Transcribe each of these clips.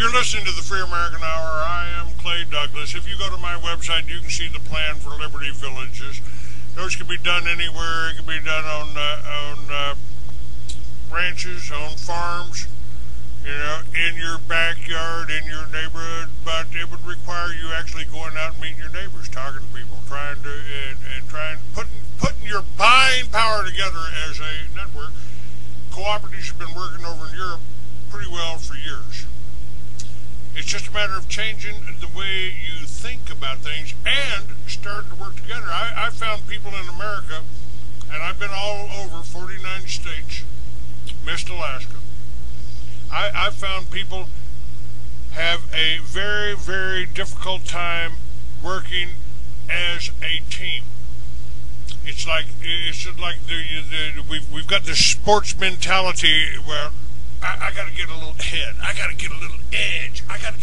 You're listening to the Free American Hour. I am Clay Douglas. If you go to my website, you can see the plan for Liberty Villages. Those can be done anywhere. It can be done on ranches, on farms, you know, in your backyard, in your neighborhood. But it would require you actually going out and meeting your neighbors, talking to people, putting your buying power together as a network. Cooperatives have been working over in Europe pretty well for years. It's just a matter of changing the way you think about things and starting to work together. I found people in America, and I've been all over 49 states, missed Alaska. I found people have a very, very difficult time working as a team. It's like we've got this sports mentality where I got to get a little head. I got to get a little edge. I got to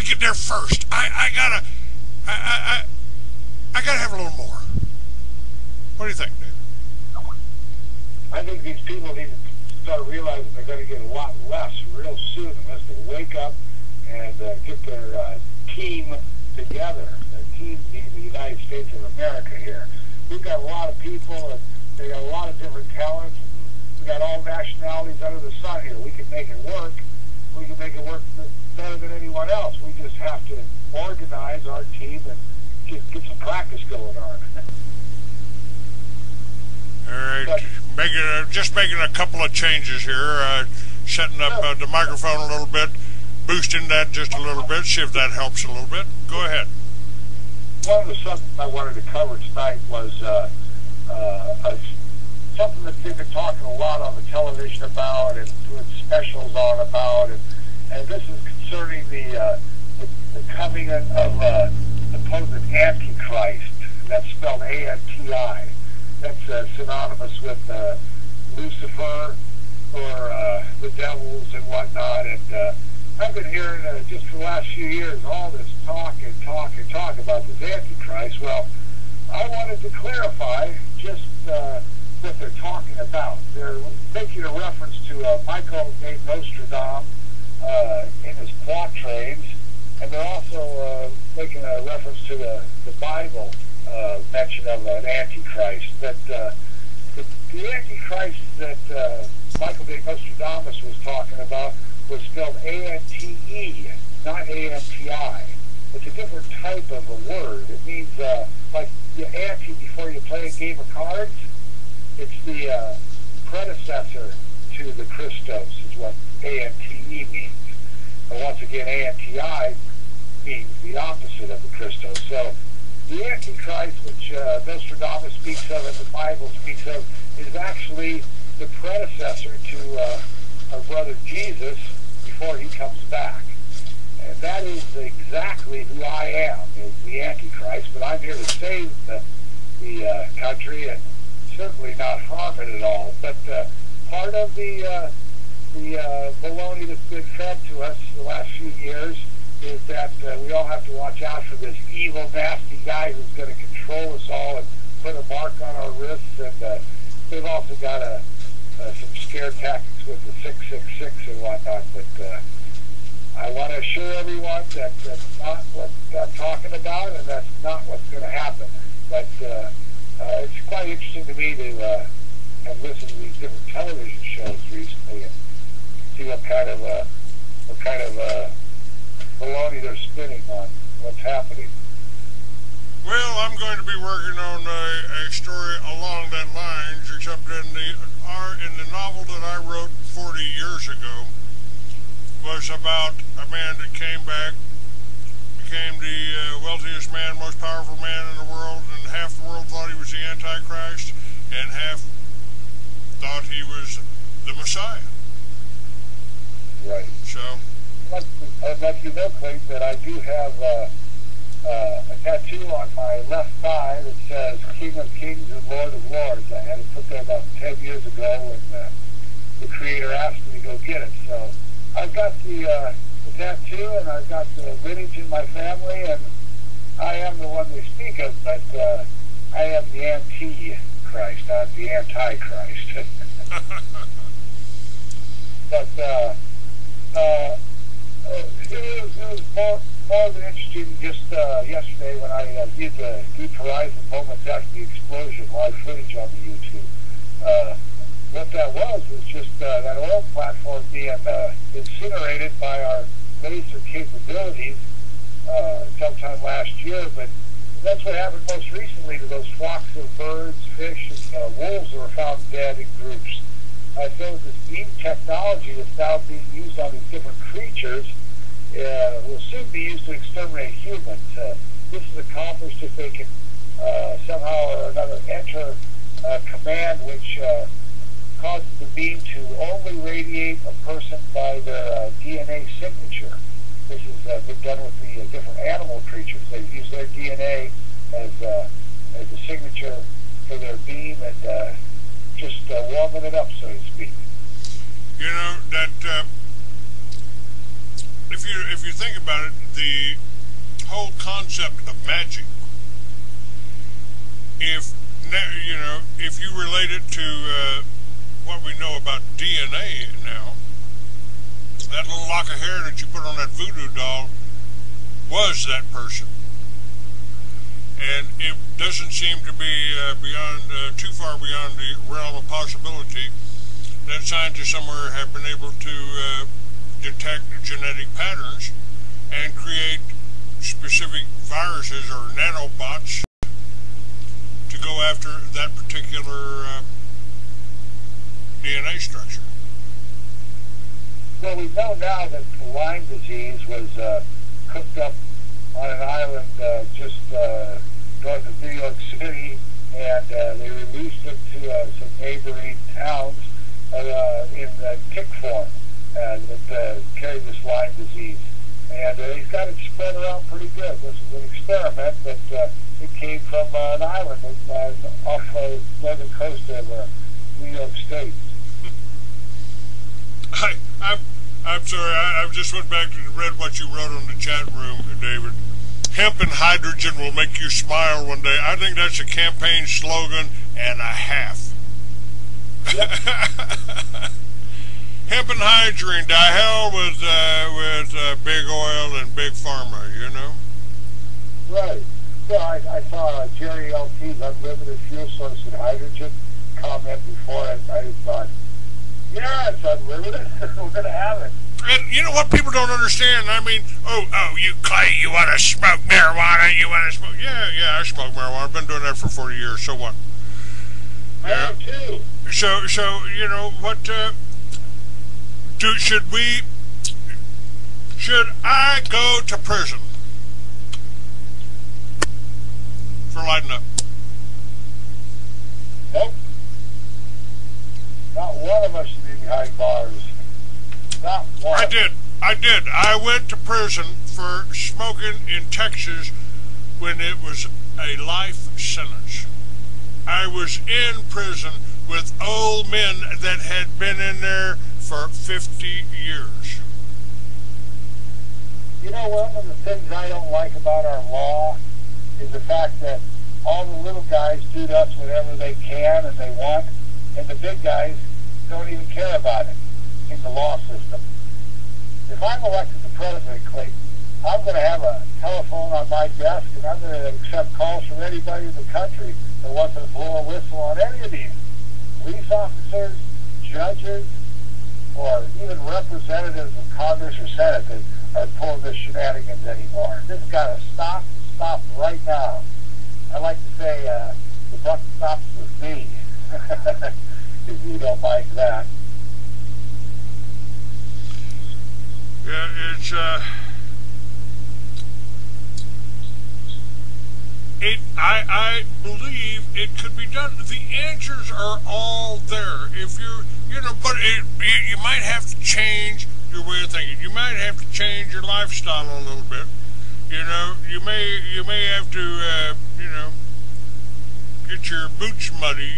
get there first. I got to have a little more. What do you think, David? I think these people need to start realizing they're going to get a lot less real soon unless they wake up and get their team together. Their team being the United States of America here. We've got a lot of people, and they got a lot of different talents. We got all nationalities under the sun here. We can make it work. We can make it work better than anyone else. We just have to organize our team and get some practice going on. All right, just making a couple of changes here. Setting up the microphone a little bit, boosting that just a little bit. See if that helps a little bit. Go ahead. One of the subjects I wanted to cover tonight was something that they've been talking a lot on the television about and doing specials on about, and this is concerning the coming of the supposed Antichrist. That's spelled A-N-T-I. That's synonymous with Lucifer or the devils and whatnot. And I've been hearing just for the last few years all this talk about this Antichrist. Well, I wanted to clarify just what they're talking about. They're making a reference to Michael de Nostradamus in his quatrains, and they're also making a reference to the Bible mention of an Antichrist. That the Antichrist that Michael de Nostradamus was talking about was spelled A-N-T-E, not A-N-T-I. It's a different type of a word. It means like you ante before you play a game of cards. It's the predecessor to the Christos is what A-N-T-E means. And once again, A-N-T-I means the opposite of the Christos. So the Antichrist, which Nostradamus speaks of and the Bible speaks of, is actually the predecessor to our brother Jesus before he comes back. And that is exactly who I am, is the Antichrist. But I'm here to save the country and certainly not harm it at all. But part of the baloney that's been fed to us the last few years is that we all have to watch out for this evil, nasty guy who's going to control us all and put a mark on our wrists. And they've also got some scare tactics with the 666 and whatnot. But I want to assure everyone that that's not what I'm talking about, and that's not what's going to happen. But it's quite interesting to me to have listened to these different television shows recently and see what kind of baloney they're spinning on what's happening. Well, I'm going to be working on a story along that lines, except in the novel that I wrote 40 years ago was about a man that came back, became the wealthiest man, most powerful man in the world, and half the world thought he was the Antichrist, and half thought he was the Messiah. Right. So I'd like you to know, Clayton, that I do have a tattoo on my left thigh that says King of Kings and Lord of Lords. I had it put there about 10 years ago when the Creator asked me to go get it. So I've got the tattoo, and I've got the lineage in my family, and I am the one they speak of, but I am the Antichrist, not the Antichrist. But It was more than interesting just yesterday when I viewed the Deep Horizon moments after the explosion, live footage on the YouTube. What that was just that oil platform being incinerated by our laser capabilities sometime last year. But that's what happened most recently to those flocks of birds, fish, and wolves that were found dead in groups. So this beam technology that's now being used on these different creatures will soon be used to exterminate humans. This is accomplished if they can somehow or another enter a command which causes the beam to only radiate a person by their DNA signature. This has been done with the different animal creatures. They use their DNA as a signature for their beam and just warming it up, so to speak. You know that if you think about it, the whole concept of magic, if you relate it to what we know about DNA now, that little lock of hair that you put on that voodoo doll was that person. And it doesn't seem to be too far beyond the realm of possibility that scientists somewhere have been able to detect genetic patterns and create specific viruses or nanobots to go after that particular DNA structure. Well, we know now that Lyme disease was cooked up on an island just north of New York City, and they released it to some neighboring towns in tick form that carried this Lyme disease. And he's got it spread around pretty good. This is an experiment, but it came from an island off the northern coast of New York State. I'm sorry, I just went back and read what you wrote on the chat room, David. Hemp and hydrogen will make you smile one day. I think that's a campaign slogan and a half. Yep. Hemp and hydrogen, to hell with big oil and big pharma, you know? Right. Well, I saw Jerry L.T.'s unlimited fuel source and hydrogen comment before it. I thought, yeah, it's unlimited. We're going to have it. And you know what people don't understand? I mean, you Clay, you want to smoke marijuana? You want to smoke? Yeah, I smoke marijuana. I've been doing that for 40 years. So what? I have too. So you know what? Should I go to prison for lighting up? Nope. Not one of us should be behind bars. Not one. I did. I went to prison for smoking in Texas when it was a life sentence. I was in prison with old men that had been in there for 50 years. You know, one of the things I don't like about our law is the fact that all the little guys do to us whatever they can and they want, and the big guys don't even care about it in the law system. If I'm elected to president, Clayton, I'm going to have a telephone on my desk, and I'm going to accept calls from anybody in the country that wants to blow a whistle on any of these police officers, judges, or even representatives of Congress or Senate that are pulling this shenanigans anymore. This has got to stop right now. I like to say the buck stops with me, if you don't mind that. Yeah, it's I believe it could be done. The answers are all there. If but you might have to change your way of thinking. You might have to change your lifestyle a little bit. You know, you may have to get your boots muddy,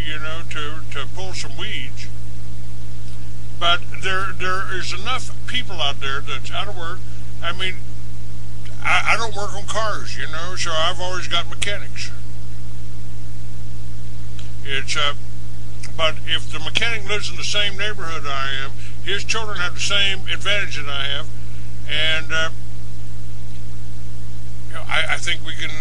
to pull some weeds. But there is enough people out there that's out of work. I mean, I don't work on cars, so I've always got mechanics. But if the mechanic lives in the same neighborhood I am, his children have the same advantage that I have, and I think we can.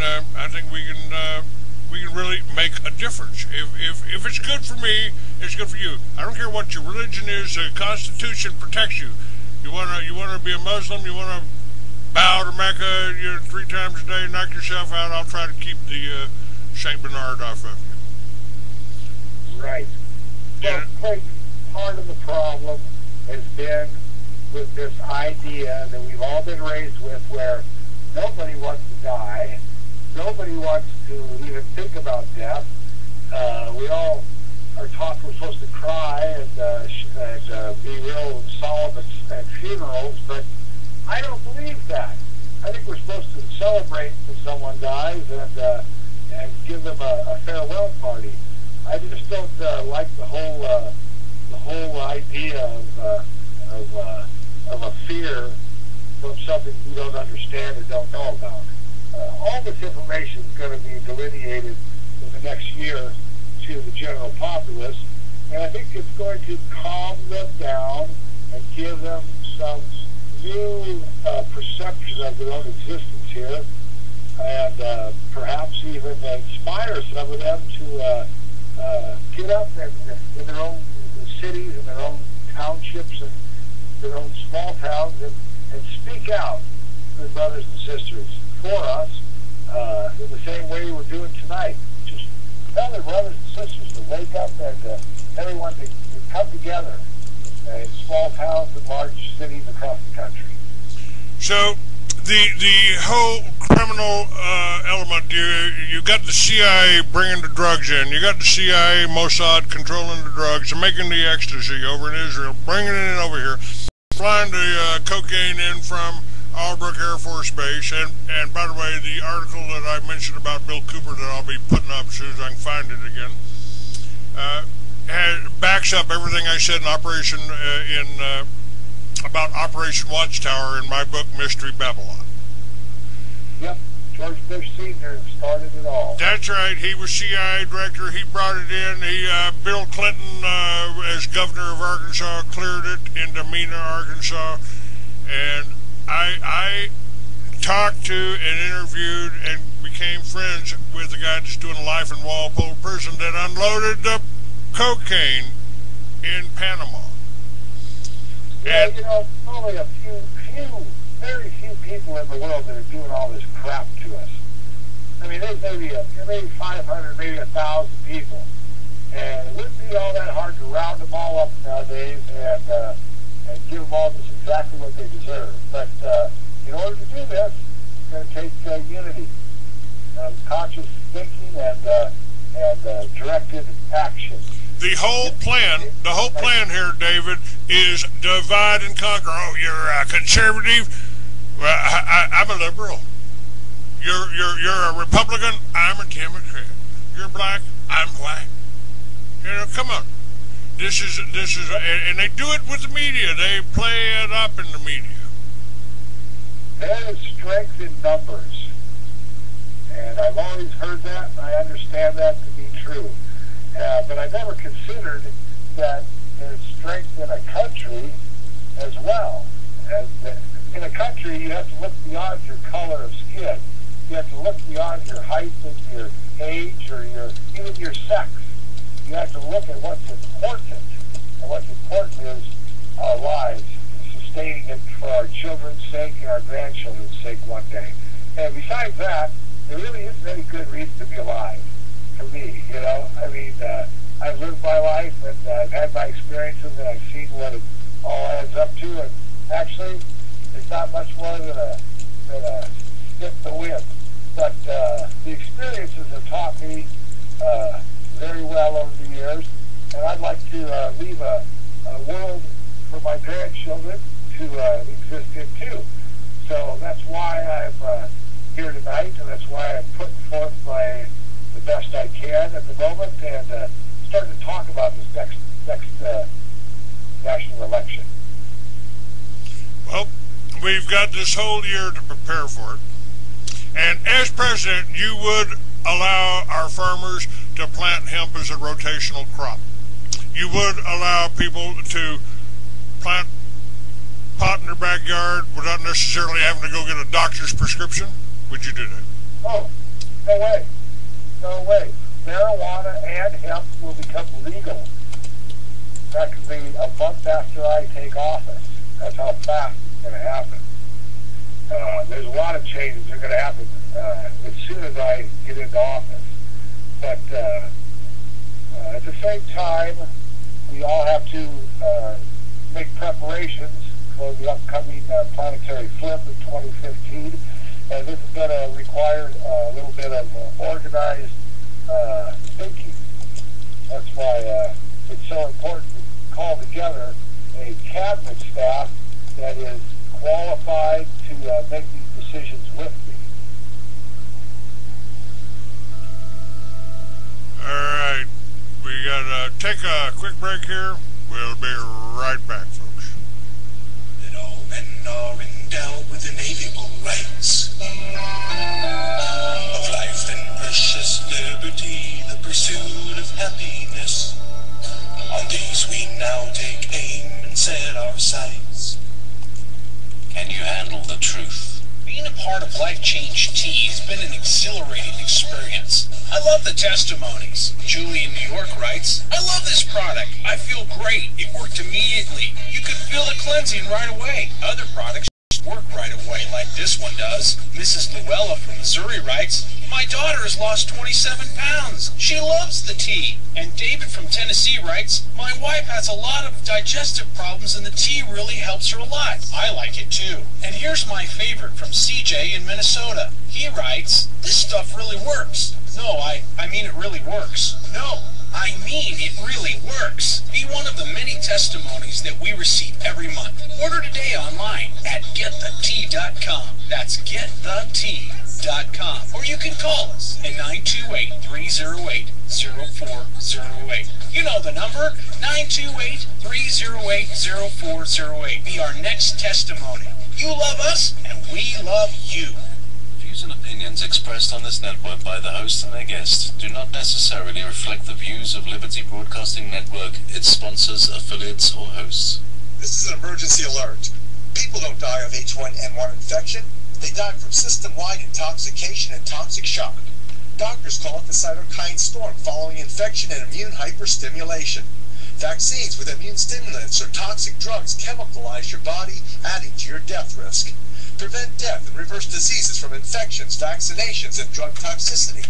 We can really make a difference. If it's good for me, it's good for you. I don't care what your religion is. The Constitution protects you. You wanna be a Muslim. You wanna bow to Mecca 3 times a day, knock yourself out. I'll try to keep the Saint Bernard off of you. Right. Yeah. Well, part of the problem has been with this idea that we've all been raised with, where nobody wants to die, nobody wants to even think about death. We all are taught we're supposed to cry and be real solemn at funerals, but I don't believe that. I think we're supposed to celebrate when someone dies and give them a farewell party. I just don't like the whole idea of a fear from something you don't understand or don't know about. All this information is going to be delineated in the next year to the general populace, and I think it's going to calm them down and give them some new perception of their own existence here, and perhaps even inspire some of them to get up in their own cities and their own townships and their own small towns and speak out to their brothers and sisters for us in the same way we're doing tonight. Just tell their brothers and sisters to wake up and everyone to come together in small towns and large cities across the country. So the whole criminal element, you got the CIA bringing the drugs in, you got the CIA, Mossad controlling the drugs and making the ecstasy over in Israel, bringing it in over here, flying the cocaine in from Albrook Air Force Base, and by the way, the article that I mentioned about Bill Cooper that I'll be putting up as soon as I can find it again, backs up everything I said in about Operation Watchtower in my book, Mystery Babylon. Yep, George Bush Sr. started it all. That's right. He was CIA director. He brought it in. Bill Clinton, as governor of Arkansas, cleared it into Mena, Arkansas, and I talked to and interviewed and became friends with the guy that's doing life in Walpole Prison that unloaded the cocaine in Panama. Yeah, you know, only a very few people in the world that are doing all this crap to us. I mean, there's maybe 500, maybe 1,000 people, and it wouldn't be all that hard to round them all up nowadays and give them all just exactly what they deserve. But in order to do this, it's going to take unity, conscious thinking, and directed action. The whole plan here, David, is divide and conquer. Oh, you're a conservative. Well, I'm a liberal. You're a Republican. I'm a Democrat. You're black. I'm white. You know, come on. This is, and they do it with the media. They play it up in the media. There is strength in numbers, and I've always heard that, and I understand that to be true. But I never considered that there's strength in a country as well. And in a country, you have to look beyond your color of skin. You have to look beyond your height and your age or even your sex. You have to look at what's important. And what's important is our lives, sustaining it for our children's sake and our grandchildren's sake one day. And besides that, there really isn't any good reason to be alive. For me, you know, I mean, I've lived my life and I've had my experiences and I've seen what it all adds up to, and actually, it's not much more than a stick in the wind. But the experiences have taught me very well over the years, and I'd like to leave a world for my grandchildren to exist in too. So that's why I'm here tonight, and that's why I'm putting forth the best I can at the moment, and starting to talk about this next national election. Well, we've got this whole year to prepare for it. And as president, you would allow our farmers to plant hemp as a rotational crop. You would allow people to plant pot in their backyard without necessarily having to go get a doctor's prescription? Would you do that? Oh, no way. No way. Marijuana and hemp will become legal. That could be a month after I take office. That's how fast it's going to happen. There's a lot of changes that are going to happen as soon as I get into office. But at the same time, we all have to make preparations for the upcoming planetary flip in 2015. And this is going to require a little bit of organized thinking. That's why it's so important to call together a cabinet staff that is qualified to make these decisions with me. All right, we got to take a quick break here. We'll be right back, folks. That all men are endowed with inalienable rights of life and precious liberty, the pursuit of happiness. On these we now take aim and set our sights. Can you handle the truth? Being a part of Life Change Tea has been an exhilarating experience. I love the testimonies. Julie in New York writes, I love this product. I feel great. It worked immediately. You could feel the cleansing right away. Other products work right away like this one does. Mrs. Luella from Missouri writes, my daughter has lost 27 pounds. She loves the tea. And David from Tennessee writes, my wife has a lot of digestive problems and the tea really helps her a lot. I like it too. And here's my favorite from CJ in Minnesota. He writes, this stuff really works. No, I mean it really works. No, I mean it really works. Be one of the many testimonies that we receive every month. Order today online at getthetea.com. That's getthetea.com. Or you can call us at 928-308-0408. You know the number, 928-308-0408. Be our next testimony. You love us, and we love you. Views and opinions expressed on this network by the host and their guests do not necessarily reflect the views of Liberty Broadcasting Network, its sponsors, affiliates, or hosts. This is an emergency alert. People don't die of H1N1 infection. They die from system-wide intoxication and toxic shock. Doctors call it the cytokine storm following infection and immune hyperstimulation. Vaccines with immune stimulants or toxic drugs chemicalize your body, adding to your death risk. Prevent death and reverse diseases from infections, vaccinations, and drug toxicity.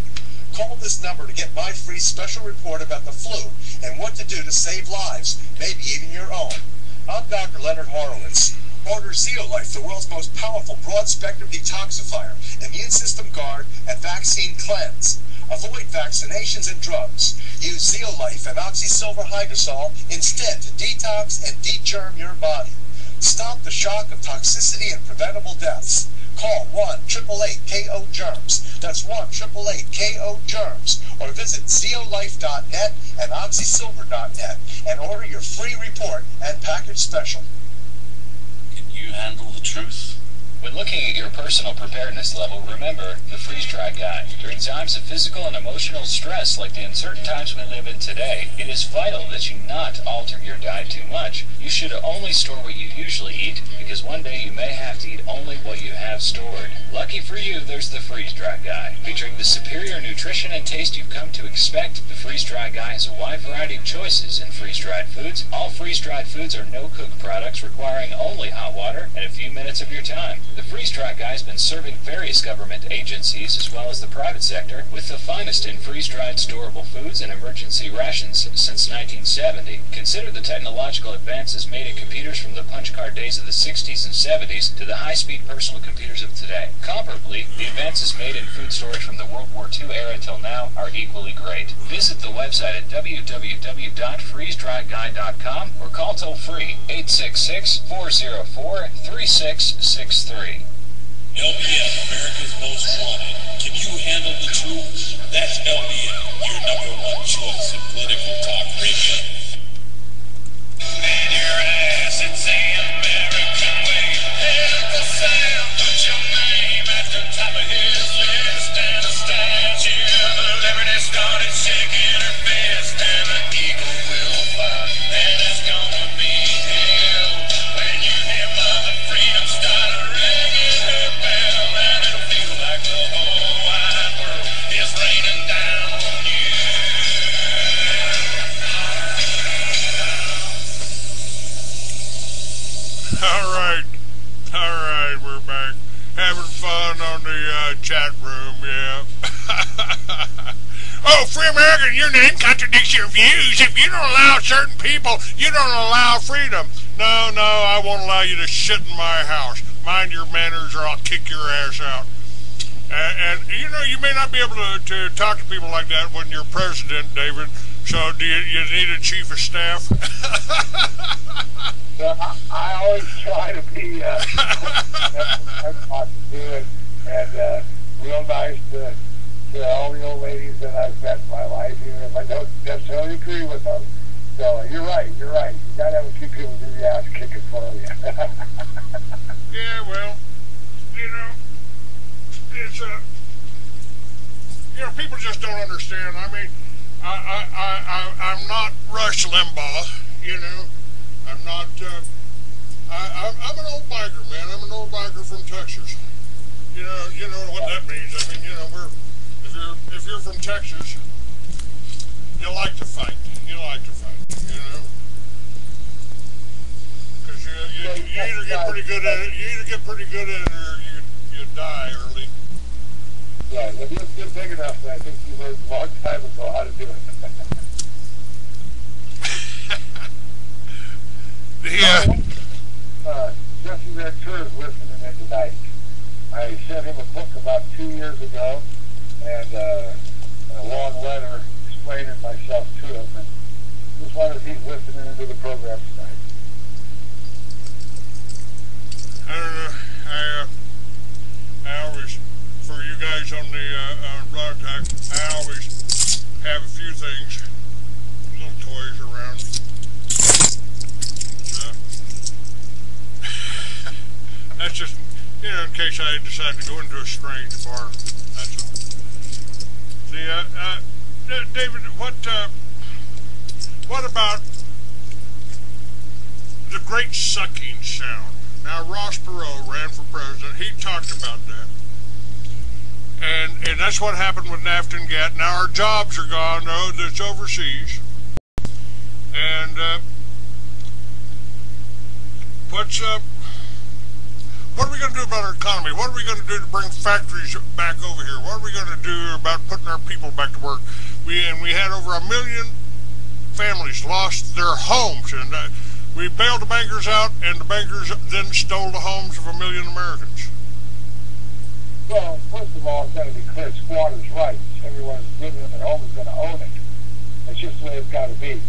Call this number to get my free special report about the flu and what to do to save lives, maybe even your own. I'm Dr. Leonard Horowitz. Order Zeolife, the world's most powerful broad-spectrum detoxifier, immune system guard, and vaccine cleanse. Avoid vaccinations and drugs. Use Zeolife and oxysilver hydrosol instead to detox and degerm your body. Stop the shock of toxicity and preventable deaths. Call 1-888-KO-GERMS. That's 1-888-KO-GERMS. Or visit zeolife.net and oxysilver.net and order your free report and package special. Can you handle the truth? When looking at your personal preparedness level, remember the freeze-dry guide. During times of physical and emotional stress like the uncertain times we live in today, it is vital that you not alter your diet too much. You should only store what you usually eat, because one day you may have to eat only what you have stored. Lucky for you, there's the freeze-dry guide. Featuring the superior nutrition and taste you've come to expect, the freeze-dry guide has a wide variety of choices in freeze-dried foods. All freeze-dried foods are no-cook products requiring only hot water and a few minutes of your time. The freeze-dry guide has been serving various government agencies as well as the private sector with the finest in freeze-dried storable foods and emergency rations since 1970. Consider the technological advances made in computers from the punch card days of the 60s and 70s to the high-speed personal computers of today. Comparably, the advances made in food storage from the World War II era till now are equally great. Visit the website at www.freezedryguide.com or call toll-free 866-404-3663. LBM, America's Most Wanted. Can you handle the truth? That's LBM, your #1 choice in political talk radio. Man your ass, it's the American way. Uncle Sam, put your name at the top of his list, and a statue of liberty started shaking her fist, and an eagle will fly, and it's gonna be hell. every American, your name contradicts your views. If you don't allow certain people, you don't allow freedom. No, I won't allow you to shit in my house. Mind your manners or I'll kick your ass out. And you know, you may not be able to talk to people like that when you're president, David. So do you need a chief of staff? I always try to be and real nice to all the old ladies that I've met in my life, even if I don't necessarily agree with them. So you're right. You gotta have a few people do the ass kicking for you. Yeah, well, you know, it's you know, people just don't understand. I mean, I'm not Rush Limbaugh, you know. I'm not. I'm an old biker, man. I'm an old biker from Texas. You know what that means. I mean, you know, if you're from Texas, you like to fight. You know, because you either get pretty good at it. You either get pretty good at it, or you die early. Yeah, if you're big enough, I think you learned a long time ago how to do it. Jesse Ventura is listening in tonight. I sent him a book about 2 years ago, and a long letter explaining myself to him. And just wondered if he's listening into the program tonight. I don't know. I always, for you guys on the Blog Talk, I always have a few things, little toys around. That's just, you know, in case I decide to go into a strange bar. That's all. See, David, what about the great sucking sound? Now, Ross Perot ran for president. He talked about that. And that's what happened with NAFTA and GATT. Now, our jobs are gone. No, that's overseas. And what are we going to do about our economy? What are we going to do to bring factories back over here? What are we going to do about putting our people back to work? We had over 1 million families lost their homes, and we bailed the bankers out, and the bankers then stole the homes of 1 million Americans. Well, first of all, it's got to be clear. Squatters' rights. Everyone who's living in their home is going to own it. It's just the way it's got to be.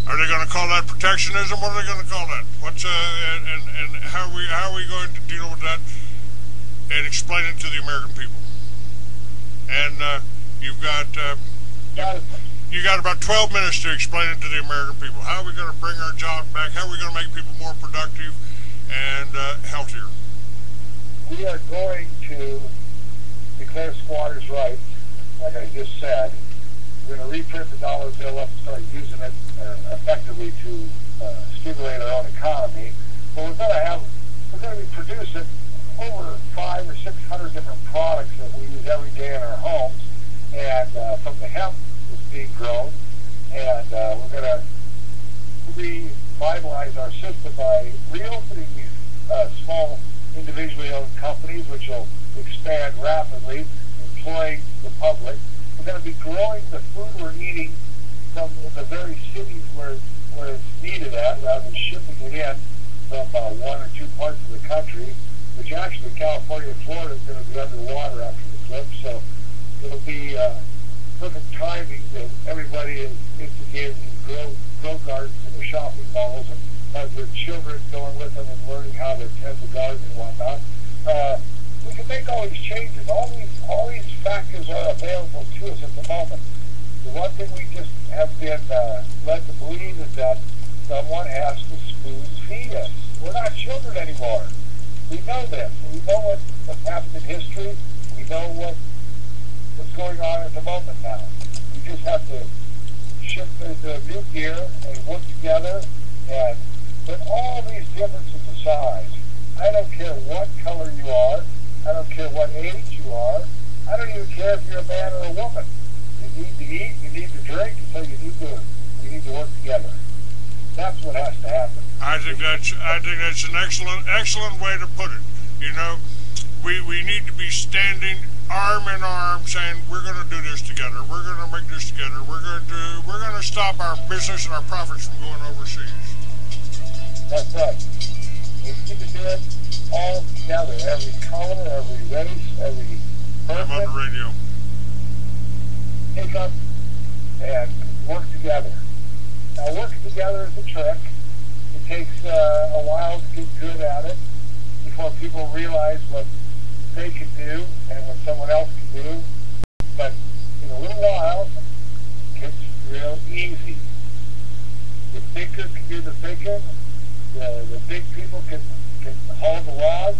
Are they going to call that protectionism? What are they going to call that? What's and how are we going to deal with that and explain it to the American people? And you got about 12 minutes to explain it to the American people. How are we going to bring our jobs back? How are we going to make people more productive and healthier? We are going to declare squatters' rights, like I just said. We're going to reprint the dollar bill up and start using it effectively to stimulate our own economy. But we're going to be producing over 500 or 600 different products that we use every day in our homes, and from the hemp that's being grown. And we're going to revitalize our system by reopening these small individually owned companies, which will expand rapidly, employing the public. We're going to be growing the food we're eating from the very cities where it's needed at, rather than shipping it in from one or two parts of the country, which actually California and Florida is going to be underwater after the flip. So it'll be perfect timing that everybody is instigating grow gardens in the shopping malls and has their children going with them and learning how to tend the garden and whatnot. We can make all these changes. All these factors are available to us at the moment. The one thing we just have been led to believe is that someone has to spoon feed us. We're not children anymore. We know this. We know what's happened in history. We know what's going on at the moment now. We just have to shift the new gear and work together and put all these differences aside. I don't care what color you are. I don't care what age you are. I don't even care if you're a man or a woman. You need to eat, you need to drink, so you need to work together. That's what has to happen. I think that's an excellent way to put it. You know, We need to be standing arm in arm, saying we're going to do this together. We're going to make this together. We're going to stop our business and our profits from going overseas. That's right. We need to do it all together. Every color, every race, every person. I'm on the radio. Pick up and work together. Now, working together is a trick. It takes a while to get good at it before people realize what they can do and what someone else can do. But in a little while, it gets real easy. The thinkers can do the thinking. The big people can haul the logs.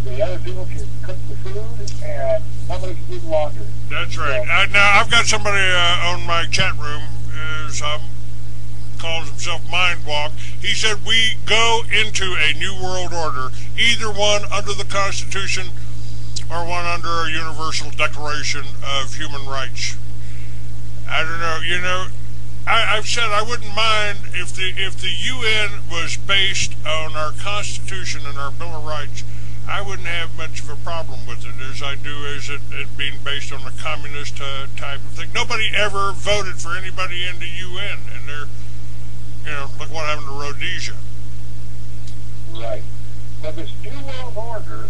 The other people can cook the food, and somebody can do the laundry. That's right. So, Now, I've got somebody on my chat room calls himself Mindwalk. He said we go into a new world order, either one under the Constitution or one under a Universal Declaration of Human Rights. I don't know. You know, I've said I wouldn't mind if the UN was based on our Constitution and our Bill of Rights. I wouldn't have much of a problem with it as I do as it being based on a communist type of thing. Nobody ever voted for anybody in the UN, and they're, you know, look what happened to Rhodesia. Right. But this New World Order,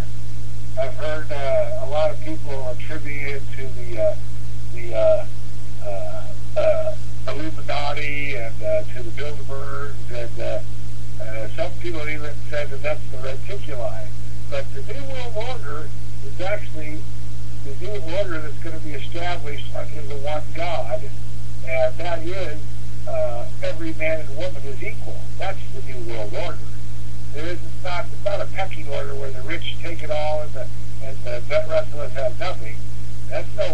I've heard a lot of people attribute it to the Illuminati and to the Bilderbergs, and some people even said that that's the Reticuli. But the New World Order is actually the new order that's going to be established under the one God, and that is every man and woman is equal. That's the New World Order. It's not a pecking order where the rich take it all and the rest of us have nothing. That's no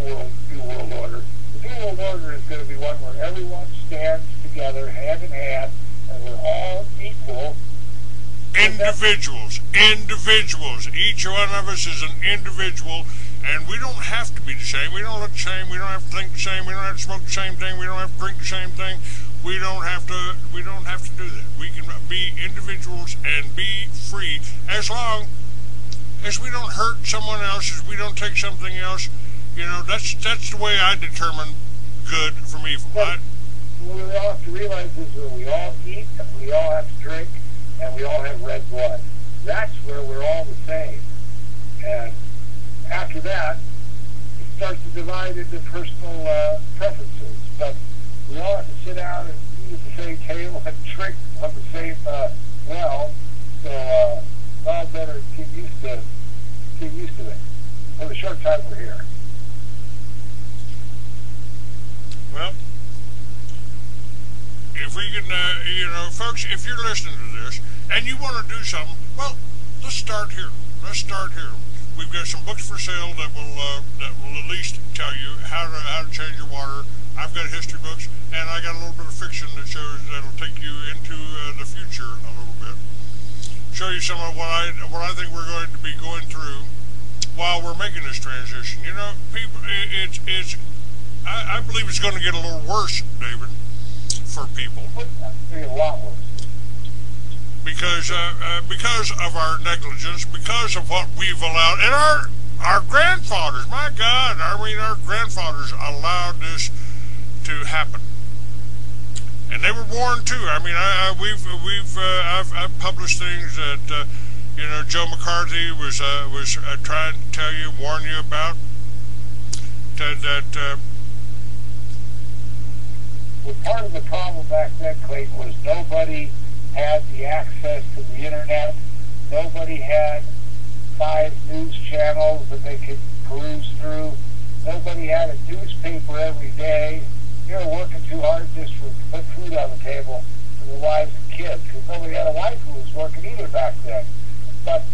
New World Order. The New World Order is going to be one where everyone stands together, hand in hand, and we're all equal. Individuals. Each one of us is an individual, and we don't have to be the same. We don't look the same. We don't have to think the same. We don't have to smoke the same thing. We don't have to drink the same thing. We don't have to do that. We can be individuals and be free as long as we don't hurt someone else, as we don't take something else. You know, that's the way I determine good from evil. What we all have to realize is that we all eat, and we all have to drink, and we all have red blood. That's where we're all the same. And after that, it starts to divide into personal preferences. But we all have to sit down and eat at the same table and drink from the same well. So we all better get used to it for the short time we're here. Well, if we can, you know, folks, if you're listening to this and you want to do something, well, let's start here. We've got some books for sale that will at least tell you how to change your water. I've got history books, and I got a little bit of fiction that shows that'll take you into the future a little bit. Show you some of what I think we're going to be going through while we're making this transition. You know, people, I believe it's going to get a little worse, David, for people. A lot worse. Because of our negligence, because of what we've allowed, and our grandfathers, my God, I mean, our grandfathers allowed this to happen, and they were warned too. I mean, I've published things that you know, Joe McCarthy was trying to tell you, warn you about that. Well, part of the problem back then, Clayton, was nobody had the access to the internet. Nobody had 5 news channels that they could peruse through. Nobody had a newspaper every day. They were working too hard just to put food on the table for their wives and kids, because nobody had a wife who was working either back then. But